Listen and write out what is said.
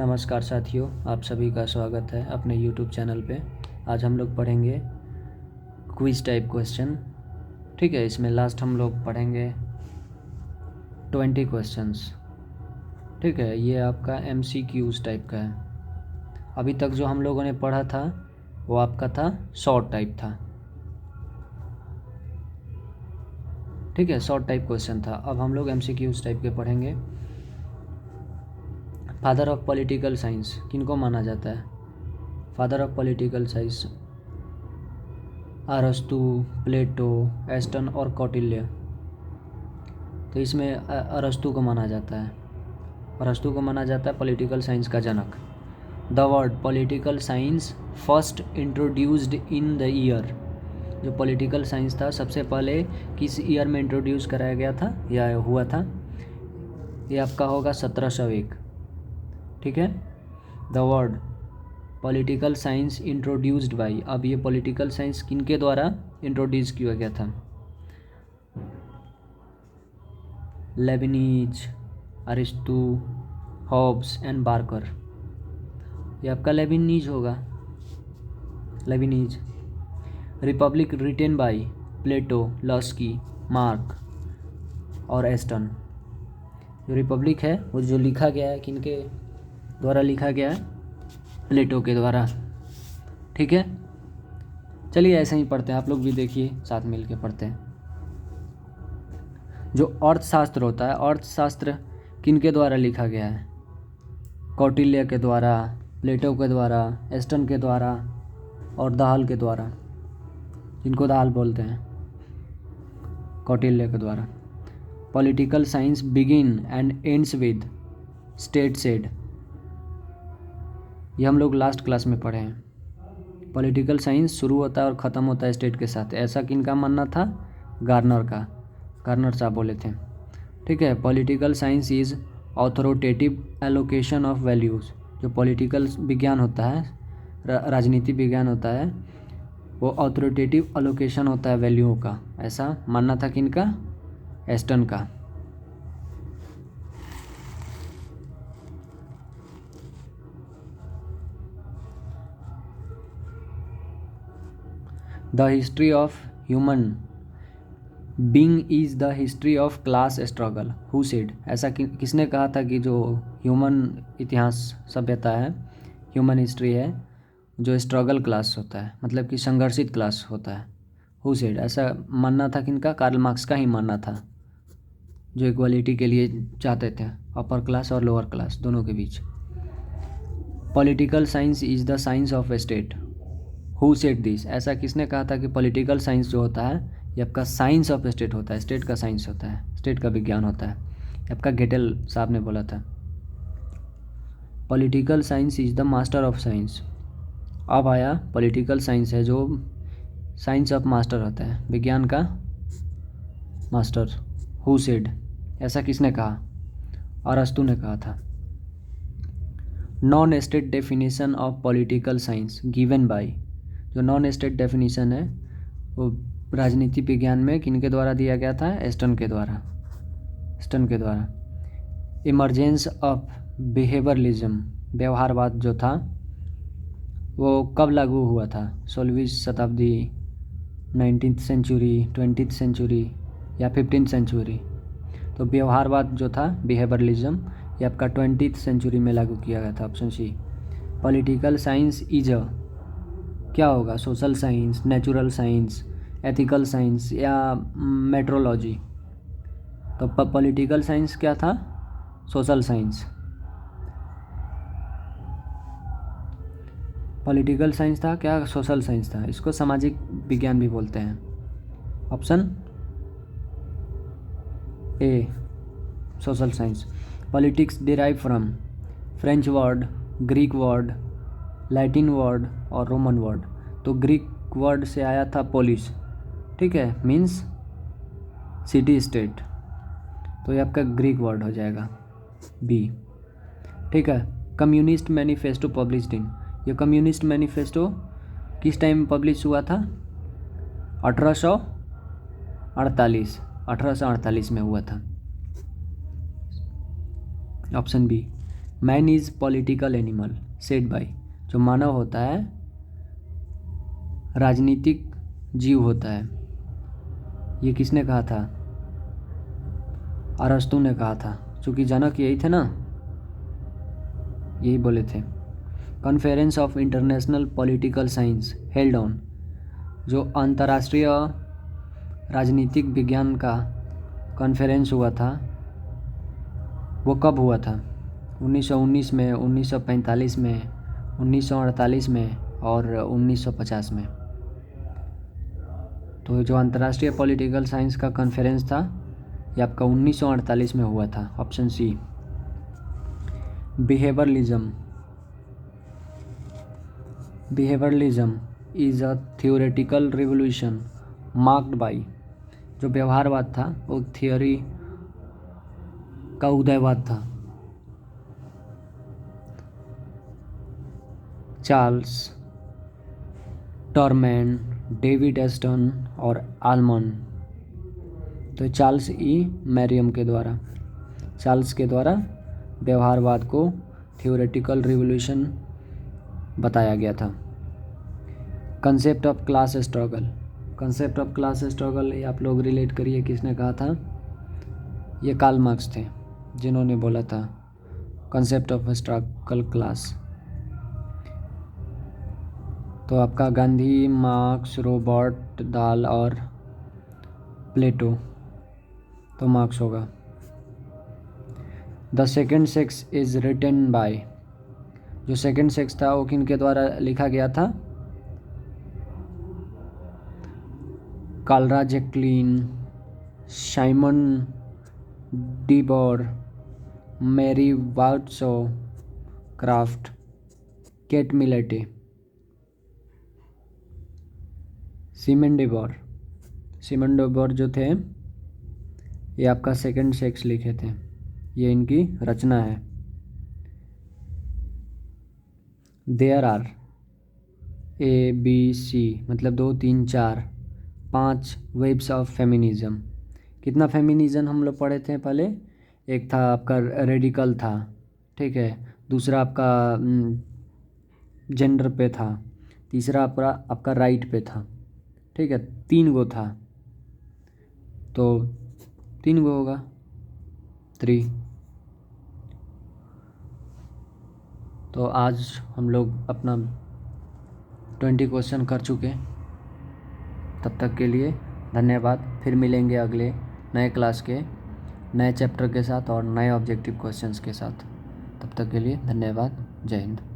नमस्कार साथियों, आप सभी का स्वागत है अपने YouTube चैनल पे। आज हम लोग पढ़ेंगे क्विज टाइप क्वेश्चन। ठीक है, इसमें लास्ट हम लोग पढ़ेंगे 20 क्वेश्चंस। ठीक है, ये आपका MCQs टाइप का है। अभी तक जो हम लोगों ने पढ़ा था वो आपका था शॉर्ट टाइप था। ठीक है, शॉर्ट टाइप क्वेश्चन था। अब हम लोग MCQs टाइप के पढ़ेंगे। फादर ऑफ पॉलिटिकल साइंस किनको माना जाता है? फादर ऑफ पॉलिटिकल साइंस अरस्तु, प्लेटो, एस्टन और कौटिल्य। तो इसमें अरस्तु को माना जाता है। अरस्तु को माना जाता है पॉलिटिकल साइंस का जनक। The word political science first introduced in the year. जो पॉलिटिकल साइंस था सबसे पहले किस ईयर में इंट्रोड्यूस कराया गया था या हुआ था? ये आपका होगा 1701। ठीक है, the word political science introduced by. अब ये पॉलिटिकल साइंस किनके द्वारा इंट्रोड्यूस किया गया था? Leibniz, Aristo, Hobbes and Barker. ये आपका लेबनीज होगा, Leibniz. Republic written by Plato, Laski, Mark और एस्टन। जो रिपब्लिक है वो जो लिखा गया है किनके द्वारा लिखा गया है? प्लेटो के द्वारा। ठीक है, चलिए ऐसे ही पढ़ते हैं, आप लोग भी देखिए, साथ मिल के पढ़ते हैं। जो अर्थशास्त्र होता है, अर्थशास्त्र किनके द्वारा लिखा गया है? कौटिल्य के द्वारा, प्लेटो के द्वारा, एस्टन के द्वारा और दाहल के द्वारा, जिनको दाहल बोलते हैं, कौटिल्य के द्वारा। Political science begin and ends with state said. ये हम लोग लास्ट क्लास में पढ़े हैं। पॉलिटिकल साइंस शुरू होता है और ख़त्म होता है स्टेट के साथ। ऐसा किनका मानना था? गार्नर का। गार्नर साहब बोले थे। ठीक है, political science is authoritative allocation of values. जो पॉलिटिकल विज्ञान होता है, राजनीति विज्ञान होता है, वो ऑथोरिटेटिव एलोकेशन होता है वैल्यूओं का। ऐसा मानना था किनका? एस्टन का। The history of human being is the history of class struggle. Who said? ऐसा किसने कहा था कि जो ह्यूमन इतिहास सभ्यता है, ह्यूमन हिस्ट्री है, जो स्ट्रगल क्लास होता है, मतलब कि संघर्षित क्लास होता है। Who said? ऐसा मानना था किनका? कार्ल मार्क्स का ही मानना था, जो इक्वालिटी के लिए चाहते थे अपर क्लास और लोअर क्लास दोनों के बीच। Political science is the science of state. Who said this? ऐसा किसने कहा था कि पॉलिटिकल साइंस जो होता है ये आपका साइंस ऑफ स्टेट होता है, स्टेट का साइंस होता है, स्टेट का विज्ञान होता है। आपका गेटेल साहब ने बोला था। Political science is the master of science. अब आया पॉलिटिकल साइंस है जो साइंस ऑफ मास्टर होता है, विज्ञान का मास्टर। Who said? ऐसा किसने कहा? अरस्तु ने कहा था। Non state definition of political science given by. जो नॉन स्टेट डेफिनेशन है वो राजनीति विज्ञान में किनके द्वारा दिया गया था? एस्टन के द्वारा। एस्टन के द्वारा। इमरजेंस ऑफ बिहेवियरलिज्म, व्यवहारवाद जो था वो कब लागू हुआ था? 16वीं शताब्दी, 19th सेंचुरी, 20th सेंचुरी या 15th सेंचुरी? तो व्यवहारवाद जो था, बिहेवियरलिज्म, ये आपका 20th सेंचुरी में लागू किया गया था। Option C. Political science is क्या होगा? Social science, natural science, ethical science या मेट्रोलॉजी? तो पॉलिटिकल साइंस क्या था? Social science. पॉलिटिकल साइंस था क्या? सोशल साइंस था। इसको सामाजिक विज्ञान भी बोलते हैं। Option A, social science. Politics derive from French word, Greek word, Latin word और रोमन वर्ड। तो ग्रीक वर्ड से आया था पोलिस। ठीक है, मीन्स सिटी स्टेट। तो ये आपका ग्रीक वर्ड हो जाएगा, बी। ठीक है, कम्युनिस्ट मैनिफेस्टो पब्लिश्ड इन। ये कम्युनिस्ट मैनिफेस्टो किस टाइम पब्लिश हुआ था? 1848 में हुआ था। Option B. Man is political animal said by, जो मानव होता है राजनीतिक जीव होता है, ये किसने कहा था? अरस्तु ने कहा था, क्योंकि जनक यही थे ना, यही बोले थे। Conference of international political science held on, जो अंतर्राष्ट्रीय राजनीतिक विज्ञान का कॉन्फ्रेंस हुआ था वो कब हुआ था? 1919 में, 1945 में, 1948 में और 1950 में। तो जो अंतर्राष्ट्रीय पॉलिटिकल साइंस का कॉन्फ्रेंस था ये आपका 1948 में हुआ था, option C. Behaviouralism is a theoretical revolution marked by, जो व्यवहारवाद था वो थियोरी का उदयवाद था। चार्ल्स टॉरमैन, डेविड एस्टन और आलमन। तो चार्ल्स ई मैरियम के द्वारा, चार्ल्स के द्वारा व्यवहारवाद को थियोरेटिकल रिवोल्यूशन बताया गया था। Concept of class struggle, concept of class struggle ये आप लोग रिलेट करिए, किसने कहा था? ये कार्ल मार्क्स थे जिन्होंने बोला था कंसेप्ट ऑफ स्ट्रगल क्लास। तो आपका गांधी, मार्क्स, रॉबर्ट दाल और प्लेटो, तो मार्क्स होगा। The second sex is written by, जो सेकेंड सेक्स था वो किन के द्वारा लिखा गया था? Karl Jacqueline, Simone de Beauvoir, Mary Wollstonecraft, Kate Millett. Simone de Beauvoir जो थे ये आपका सेकंड सेक्स लिखे थे, ये इनकी रचना है। देयर आर ABC मतलब 2 3 4 5 वेब्स ऑफ फेमिनिज्म। कितना फेमिनिज्म हम लोग पढ़े थे पहले? एक था आपका रेडिकल था, ठीक है, दूसरा आपका जेंडर पे था, तीसरा आपका राइट पे था, ठीक है, 3 गो था, तो 3 गो होगा 3। तो आज हम लोग अपना 20 क्वेश्चन कर चुके। तब तक के लिए धन्यवाद। फिर मिलेंगे अगले नए क्लास के नए चैप्टर के साथ और नए ऑब्जेक्टिव क्वेश्चंस के साथ। तब तक के लिए धन्यवाद। जय हिंद।